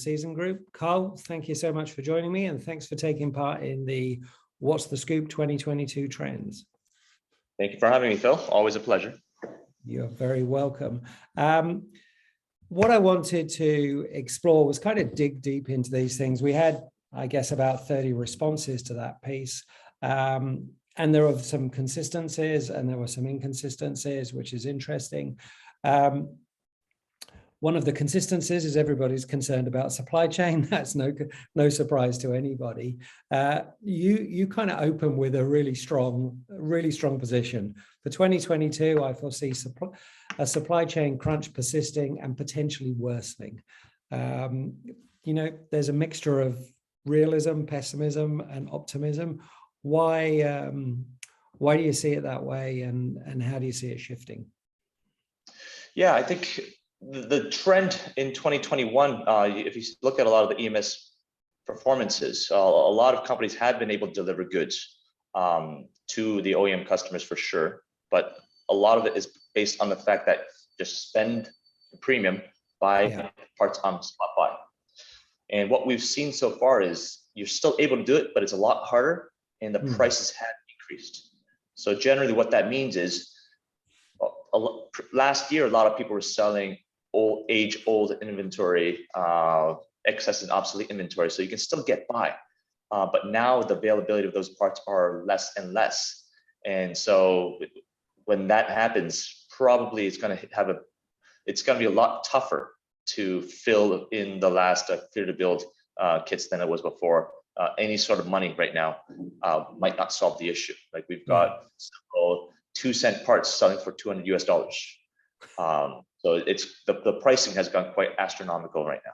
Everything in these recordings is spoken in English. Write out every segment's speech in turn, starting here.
Season Group. Carl, thank you so much for joining me, and thanks for taking part in the What's the Scoop 2022 trends. Thank you for having me, Phil. Always a pleasure. You're very welcome. What I wanted to explore was kind of dig deep into these things. We had, I guess, about 30 responses to that piece. And there were some consistencies and there were some inconsistencies, which is interesting. One of the consistencies is everybody's concerned about supply chain. That's no surprise to anybody. You kind of open with a really strong position. For 2022, I foresee a supply chain crunch persisting and potentially worsening. There's a mixture of realism, pessimism, and optimism. Why do you see it that way, and how do you see it shifting? Yeah, I think the trend in 2021, if you look at a lot of the EMS performances, a lot of companies have been able to deliver goods to the OEM customers for sure, but a lot of it is based on the fact that just spend the premium, buy parts on spot buy. And what we've seen so far is you're still able to do it, but it's a lot harder, and the prices have increased. So generally what that means is last year, a lot of people were selling old inventory, excess and obsolete inventory, so you can still get by. But now the availability of those parts are less and less. And so when that happens, probably it's going to be a lot tougher to fill in the last clear to build kits than it was before. Any sort of money right now might not solve the issue. Like we've got several 2-cent parts selling for $200 US. So it's the pricing has gone quite astronomical right now.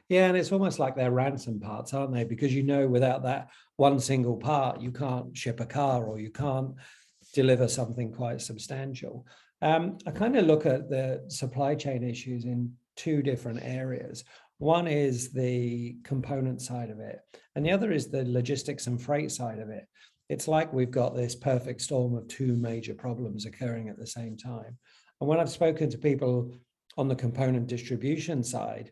Yeah, and it's almost like they're ransom parts, aren't they? Because without that one single part, you can't ship a car or you can't deliver something quite substantial. I kind of look at the supply chain issues in two different areas. One is the component side of it, and the other is the logistics and freight side of it. It's like we've got this perfect storm of two major problems occurring at the same time. And when I've spoken to people on the component distribution side,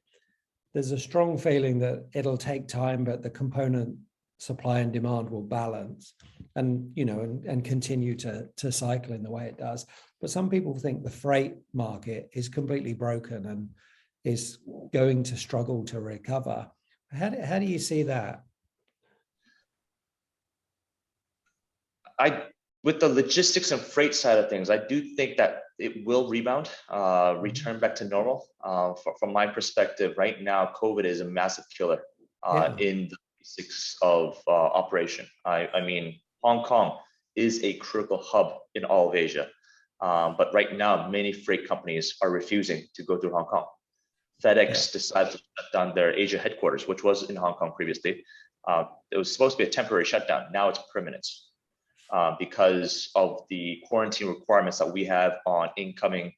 there's a strong feeling that it'll take time, but the component supply and demand will balance and continue to cycle in the way it does. But some people think the freight market is completely broken and is going to struggle to recover. How do you see that? With the logistics and freight side of things, I do think that it will rebound, return back to normal. From my perspective, right now, COVID is a massive killer in the basics of operation. I mean, Hong Kong is a critical hub in all of Asia, but right now, many freight companies are refusing to go through Hong Kong. FedEx decided to shut down their Asia headquarters, which was in Hong Kong previously. It was supposed to be a temporary shutdown. Now it's permanent because of the quarantine requirements that we have on incoming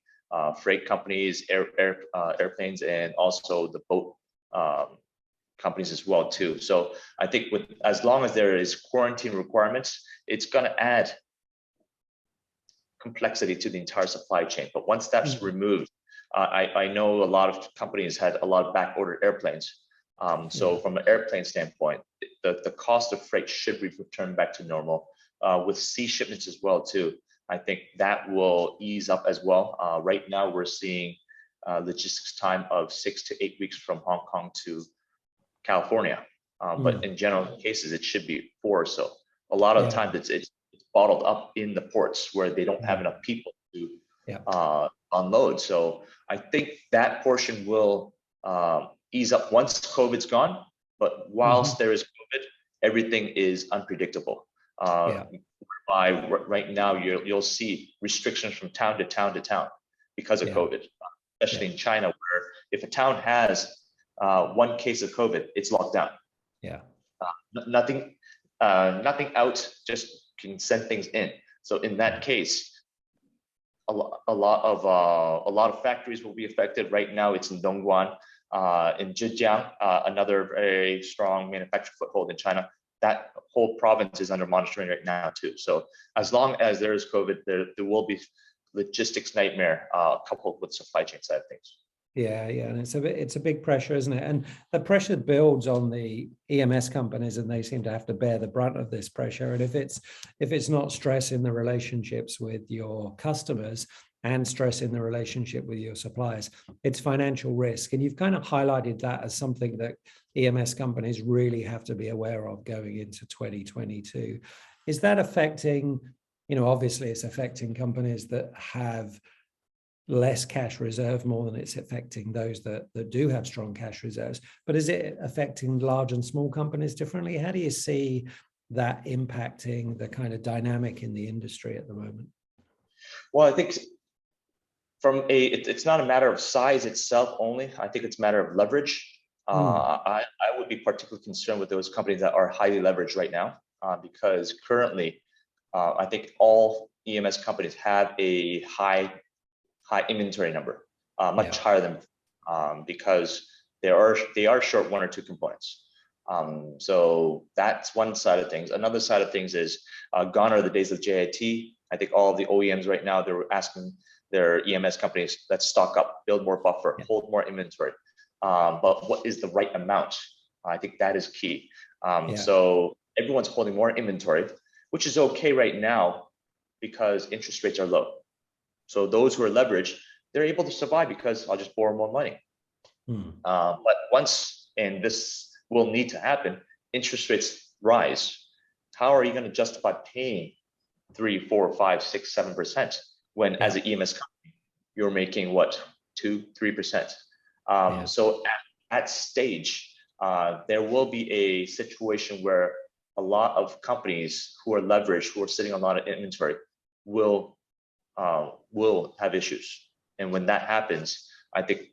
freight companies, airplanes, and also the boat companies as well too. So I think as long as there is quarantine requirements, it's going to add complexity to the entire supply chain. But once that's removed, I know a lot of companies had a lot of back-ordered airplanes. So from an airplane standpoint, the cost of freight should return back to normal. With sea shipments as well too, I think that will ease up as well. Right now we're seeing logistics time of 6 to 8 weeks from Hong Kong to California. But in general cases, it should be 4 or so. A lot of times it's bottled up in the ports where they don't have enough people to unload. So I think that portion will ease up once COVID's gone. But whilst there is COVID, everything is unpredictable. Right now, you'll see restrictions from town to town to town because of COVID, especially in China, where if a town has 1 case of COVID, it's locked down. Nothing out, just can send things in. So in that case, a lot of factories will be affected. Right now, it's in Dongguan, in Zhejiang, another very strong manufacturing foothold in China. That whole province is under monitoring right now too. So as long as there is COVID, there will be logistics nightmare coupled with supply chain side of things. Yeah, and it's a big pressure, isn't it? And the pressure builds on the EMS companies, and they seem to have to bear the brunt of this pressure. And if it's not stress in the relationships with your customers and stress in the relationship with your suppliers, it's financial risk. And you've kind of highlighted that as something that EMS companies really have to be aware of going into 2022. Is that affecting, obviously it's affecting companies that have less cash reserve more than it's affecting those that do have strong cash reserves. But is it affecting large and small companies differently? How do you see that impacting the kind of dynamic in the industry at the moment? Well, I think it's not a matter of size itself only. I think it's a matter of leverage. I would be particularly concerned with those companies that are highly leveraged right now, because currently, I think all EMS companies have a high inventory number, much higher than because they are short one or two components. So that's one side of things. Another side of things is gone are the days of JIT. I think all of the OEMs right now, they're asking their EMS companies, let's stock up, build more buffer, hold more inventory. But what is the right amount? I think that is key. So everyone's holding more inventory, which is okay right now because interest rates are low. So those who are leveraged, they're able to survive because I'll just borrow more money. But once, and this will need to happen, interest rates rise. How are you going to justify paying 3, 4, 5, 6, 7% when as an EMS company, you're making what, 2, 3%? So at that stage, there will be a situation where a lot of companies who are leveraged, who are sitting on a lot of inventory, will have issues. And when that happens, I think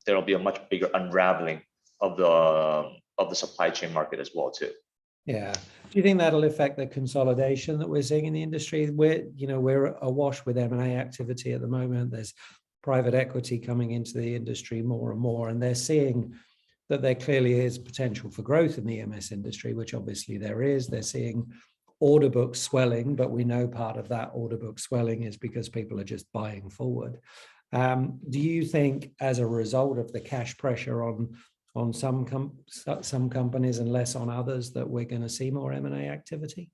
there'll be a much bigger unraveling of the supply chain market as well too. Yeah. Do you think that'll affect the consolidation that we're seeing in the industry? We're awash with M&A activity at the moment. There's private equity coming into the industry more and more, and they're seeing that there clearly is potential for growth in the EMS industry, which obviously there is. They're seeing order book swelling, but we know part of that order book swelling is because people are just buying forward. Do you think as a result of the cash pressure on some companies and less on others that we're going to see more M&A activity?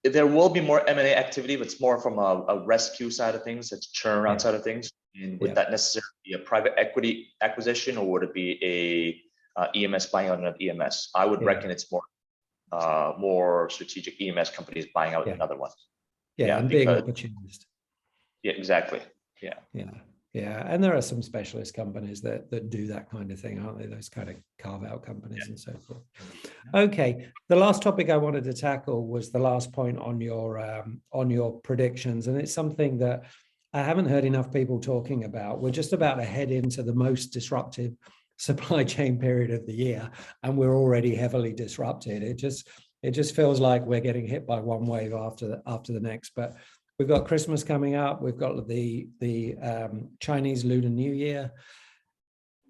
There will be more M&A activity, but it's more from a rescue side of things, it's turnaround side of things. And would that necessarily be a private equity acquisition, or would it be a EMS buying out another EMS? I would reckon it's more strategic EMS companies buying out another one. And being opportunist. Yeah, exactly. Yeah, and there are some specialist companies that do that kind of thing, aren't they? Those kind of carve-out companies and so forth. Okay, the last topic I wanted to tackle was the last point on your predictions, and it's something that I haven't heard enough people talking about. We're just about to head into the most disruptive supply chain period of the year, and we're already heavily disrupted. It just feels like we're getting hit by one wave after the next. But we've got Christmas coming up. We've got the Chinese Lunar New Year.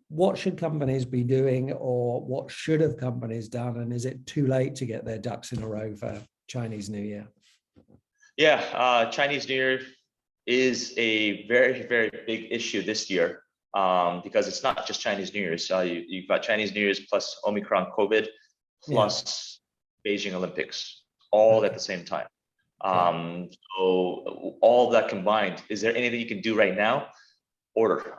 What should companies be doing, or what should have companies done? And is it too late to get their ducks in a row for Chinese New Year? Yeah, Chinese New Year is a very, very big issue this year, because it's not just Chinese New Year's. You've got Chinese New Year's plus Omicron COVID plus Beijing Olympics all at the same time. So all that combined, is there anything you can do right now? Order.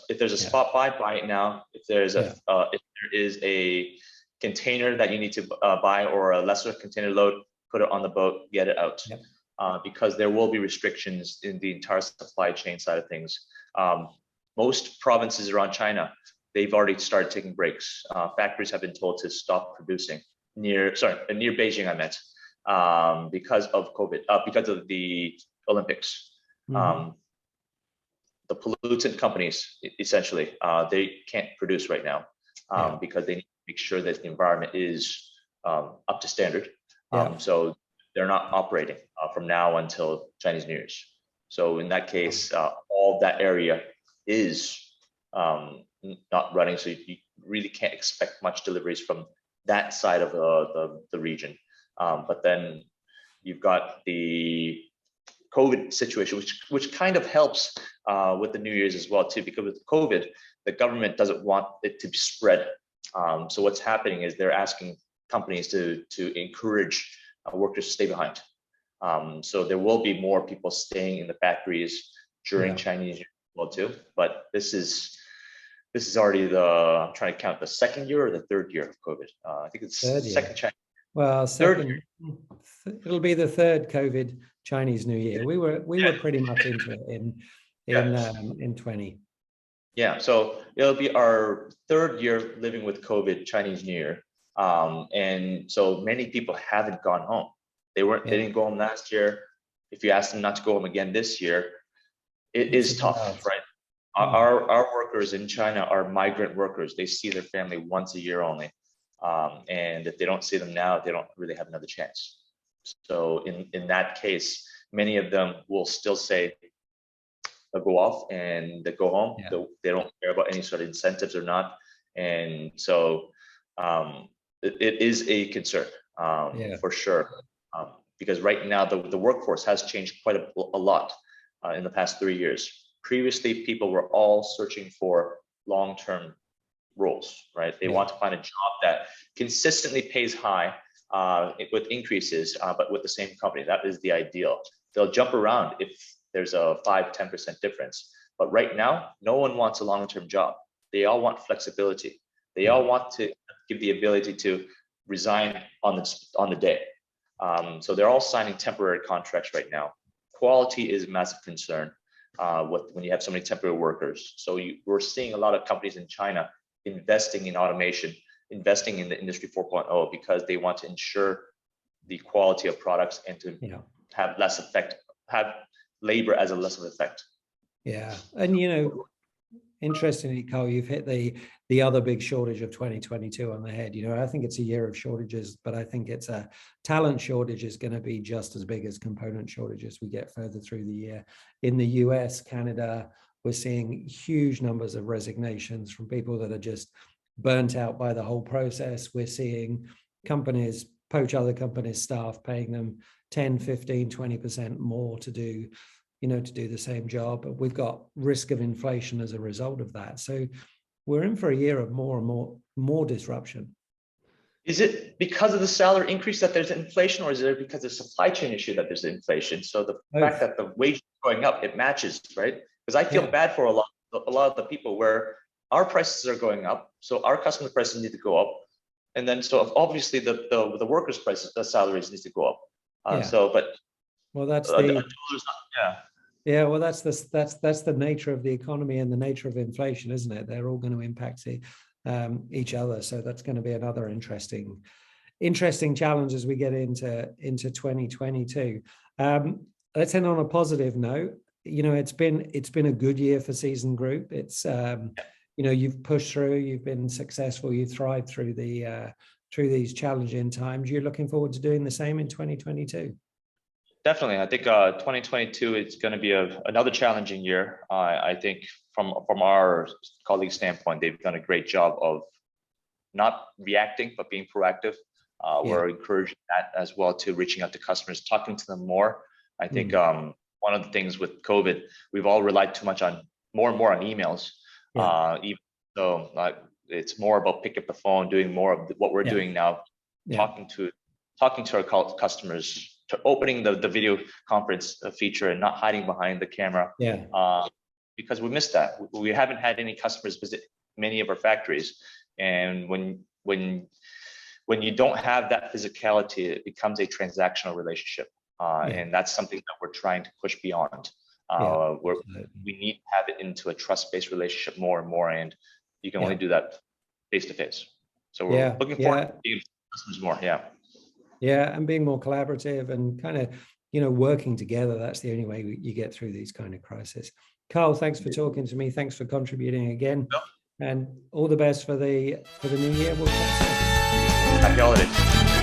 If there's a spot buy it now. If there's if there is a container that you need to buy, or a lesser container load, put it on the boat, get it out. Because there will be restrictions in the entire supply chain side of things. Most provinces around China, they've already started taking breaks. Factories have been told to stop producing near Beijing, I meant. Because of COVID, because of the Olympics. The pollutant companies, essentially, they can't produce right now because they need to make sure that the environment is up to standard. So they're not operating from now until Chinese New Year's. So in that case, all that area is not running. So you really can't expect much deliveries from that side of the region. But then you've got the COVID situation, which kind of helps with the New Year's as well too, because with COVID, the government doesn't want it to be spread. So what's happening is they're asking companies to encourage workers to stay behind. So there will be more people staying in the factories during Chinese New Year as well too. But this is already I'm trying to count the second year or the third year of COVID. I think it's the second Chinese. Well, second, it'll be the third COVID Chinese New Year. We were pretty much into it in 20. Yeah, so it'll be our third year living with COVID Chinese New Year. And so many people haven't gone home. They didn't go home last year. If you ask them not to go home again this year, it's tough, right? Our workers in China are migrant workers. They see their family once a year only. And if they don't see them now, they don't really have another chance. So in that case, many of them will still say they'll go off and they go home. They don't care about any sort of incentives or not. And so it is a concern for sure. Because right now the workforce has changed quite a lot in the past 3 years. Previously, people were all searching for long-term roles, right? They want to find a job that consistently pays high with increases, but with the same company. That is the ideal. They'll jump around if there's a 5-10% difference. But right now, no one wants a long-term job. They all want flexibility. They all want to give the ability to resign on the day. So they're all signing temporary contracts right now. Quality is a massive concern when you have so many temporary workers. So we're seeing a lot of companies in China investing in automation, investing in the Industry 4.0 because they want to ensure the quality of products and to have less effect, have labor as a less of effect. Yeah, and interestingly, Carl, you've hit the other big shortage of 2022 on the head. I think it's a year of shortages, but I think it's a talent shortage is going to be just as big as component shortages we get further through the year. In the US, Canada, we're seeing huge numbers of resignations from people that are just burnt out by the whole process. We're seeing companies poach other companies' staff, paying them 10, 15, 20% more to do the same job. But we've got risk of inflation as a result of that. So we're in for a year of more and more disruption. Is it because of the salary increase that there's inflation, or is it because of the supply chain issue that there's inflation? So the fact that the wage is going up, it matches, right? Because I feel bad for a lot of the people where our prices are going up, so our customer prices need to go up, and then so obviously the workers' prices, the salaries need to go up. Well, that's well, that's the nature of the economy and the nature of inflation, isn't it? They're all going to impact each other. So that's going to be another interesting challenge as we get into 2022. Let's end on a positive note. It's been a good year for Season Group. It's you've pushed through, you've been successful, you thrived through these challenging times. You're looking forward to doing the same in 2022. Definitely. I think 2022 is going to be another challenging year. I think from our colleagues' standpoint, they've done a great job of not reacting, but being proactive. We're encouraging that as well, to reaching out to customers, talking to them more. I think one of the things with COVID, we've all relied too much on more and more on emails. Even though it's more about picking up the phone, doing more of what we're doing now, talking to our customers, to opening the video conference feature and not hiding behind the camera. Because we missed that. We haven't had any customers visit many of our factories, and when you don't have that physicality, it becomes a transactional relationship, and that's something that we're trying to push beyond. We need to have it into a trust-based relationship more and more, and you can only do that face to face. So we're looking forward to being customers more. And being more collaborative and kind of working together. That's the only way you get through these kind of crises. Carl, thanks for talking to me. Thanks for contributing again, and all the best for the new year. We'll catch you. Happy holidays.